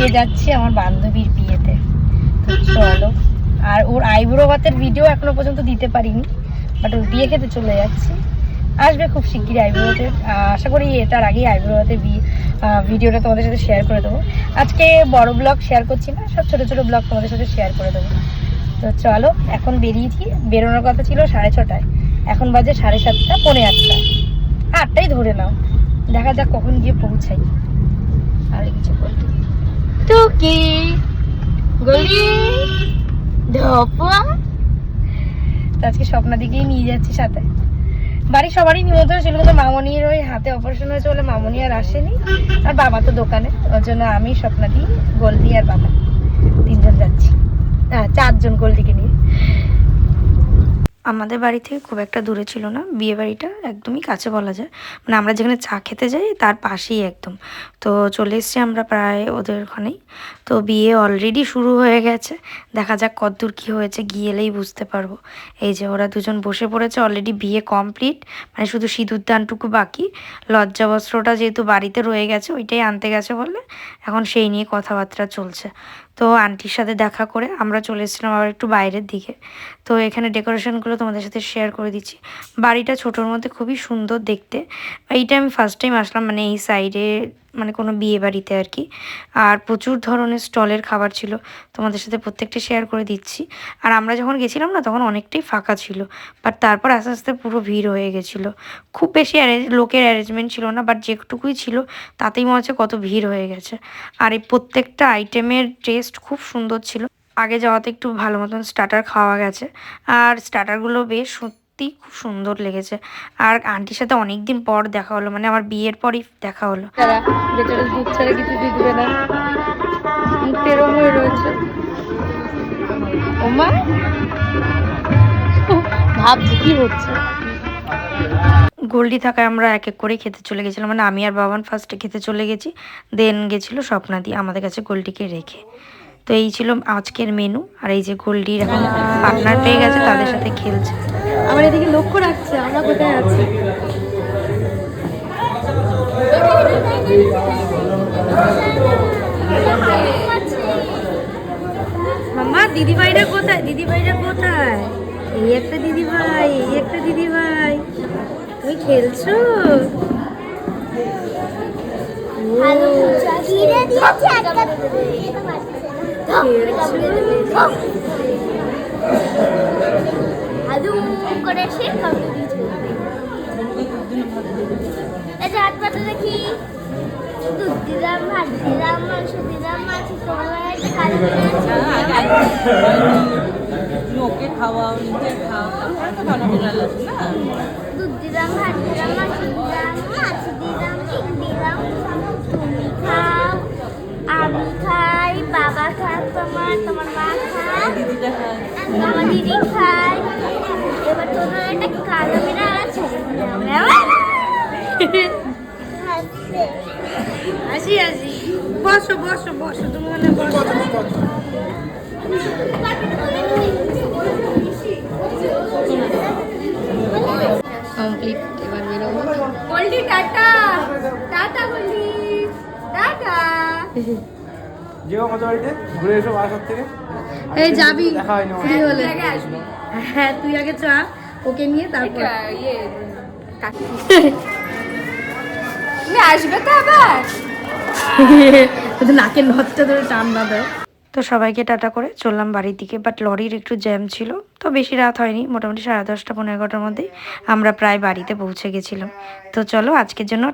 আজকে যাচ্ছি আমার বান্ধবীর বিয়েতে, তো চলো। আর ওর আইব্রো ভাতের ভিডিও এখনো পর্যন্ত দিতে পারিনি, বাট ওর বিয়ে খেতে চলে যাচ্ছি। আসবে খুব শিগগিরই আইব্রো ভাতের, আশা করি এটার আগেই আইব্রো ভাতের ভিডিওটা তোমাদের সাথে শেয়ার করে দেবো। আজকে বড় ব্লগ শেয়ার করছি না, সব ছোটো ছোটো ব্লগ তোমাদের সাথে শেয়ার করে দেবো। তো চলো, এখন বেরিয়েছি। বেরোনোর কথা ছিল 6:30, এখন বাজে 7:30, পৌনে 8টা, 8টাই ধরে নাও। দেখা যাক কখন গিয়ে পৌঁছাই। আর কিছু বলতে টুকি গলি ধপা। তো আজকে স্বপ্নাদিকেই নিয়ে যাচ্ছি সাথে। বাড়ির সবারই নিমন্ত্রণ ছিল, কিন্তু মামনির ওই হাতে অপারেশন হয়েছে বলে মামনি আর আসেনি, আর বাবা তো দোকানে। ওর জন্য আমি, স্বপ্নাদি, গোল্ডি আর বাবা 3জন যাচ্ছি। 4জন গোল্ডিকে নিয়ে। আমাদের বাড়ি থেকে খুব একটা দূরে ছিল না বিয়ে বাড়িটা, একদমই কাছে বলা যায়। মানে আমরা যেখানে চা খেতে যাই তার পাশেই একদম। তো চলে এসছি আমরা প্রায় ওদের ওখানেই। তো বিয়ে অলরেডি শুরু হয়ে গেছে, দেখা যাক কতদূর কী হয়েছে, গিয়েলেই বুঝতে পারবো। এই যে ওরা দুজন বসে পড়েছে, অলরেডি বিয়ে কমপ্লিট, মানে শুধু সিঁদুর দানটুকু বাকি। লজ্জা বস্ত্রটা যেহেতু বাড়িতে রয়ে গেছে, ওইটাই আনতে গেছে বলে এখন সেই নিয়ে কথাবার্তা চলছে। তো আন্টির সাথে দেখা করে আমরা চলে এসেছিলাম আবার একটু বাইরের দিকে। তো এখানে ডেকোরেশনগুলো তোমাদের সাথে শেয়ার করে দিচ্ছি। বাড়িটা ছোটোর মধ্যে খুবই সুন্দর দেখতে। এইটা আমি ফার্স্ট টাইম আসলাম, মানে এই সাইডে, মানে কোনো বিয়ে বাড়িতে আর কি। আর প্রচুর ধরনের স্টলের খাবার ছিল, তোমাদের সাথে প্রত্যেকটা শেয়ার করে দিচ্ছি। আর আমরা যখন গেছিলাম না, তখন অনেকটাই ফাঁকা ছিল, বাট তারপর আস্তে আস্তে পুরো ভিড় হয়ে গেছিলো। খুব বেশি লোকের অ্যারেঞ্জমেন্ট ছিল না, বাট যেটুকুই ছিল তাতেই মনে হচ্ছে কত ভিড় হয়ে গেছে। আর এই প্রত্যেকটা আইটেমের টেস্ট খুব সুন্দর ছিল। আগে যাওয়াতে একটু ভালো মতন স্টার্টার খাওয়া গেছে, আর স্টার্টারগুলো বেশ সত্যি খুব সুন্দর লেগেছে। আর আন্টির সাথে অনেক দিন পর দেখা হলো, মানে আমার বিয়ের পরই দেখা হলো। ভেতরে দুধ ছাড়া কিছু দিবে না, মুখটা এরকম হয়ে রয়েছে। ওমা ভাবছি কি হচ্ছে। গোল্ডি থাকায় আমরা এক এক করে খেতে চলে গেছিলাম, মানে আমি আর বাবান ফার্স্টে খেতে চলে গেছি, দেন গেছিল স্বপ্নাদি আমাদের কাছে গোল্ডিকে রেখে। তো এই ছিল আজকের মেনু। আর এই যে গোল্ডির এখন পার্টনার পেয়ে গেছে, তাদের সাথে খেলছে। আমার এদিকে লক্ষ্য রাখছে আমরা কোথায় আছি। মাম্মা দিদিভাইরা কোথায়, দিদিভাইরা কোথায়? এই একটা দিদিভাই, এই একটা দিদিভাই। তুমি খেলছো? দেখি দুধ দিলাম, ভাত দিলাম, মাংস দিলাম, মাছ লোকে খাওয়াও, নিজে খাও, তারপরে তো ভালো লাগছে না। দুধ দিলাম, ভাত দিলাম, মাংস দিলাম, মাছ দিলাম, ডিম দিলাম। তুমি খাও, আমি খাই, বাবা খায়, তোমার মা খায়, দিদিটা খায়, আমার দিদি খায়। এবার তোমার একটা কালো মেরা আছে। আসি আসি, বসো বসো বসো, তুমি মানে বসো। কমপ্লিট, এবার বেরোবো। Goldie tata, tata Goldie, tata. যেও আমাদের বাড়িতে ঘুরে এসো বাসার থেকে। এই যাবি দেখা হয়নি আমার। ফ্রি হলে। হ্যাঁ তুই আগে চা, ওকে নিয়ে তারপর আসবে তো আবার। নাকের নথটা ধরে টান না দেয়। তো সবাইকে টাটা করে চললাম বাড়ির দিকে, বাট লরির একটু জ্যাম ছিল, তো বেশি রাত হয়নি, মোটামুটি 10:30 পৌনে 11টার মধ্যেই আমরা প্রায় বাড়িতে পৌঁছে গেছিলাম। তো চলো আজকের জন্য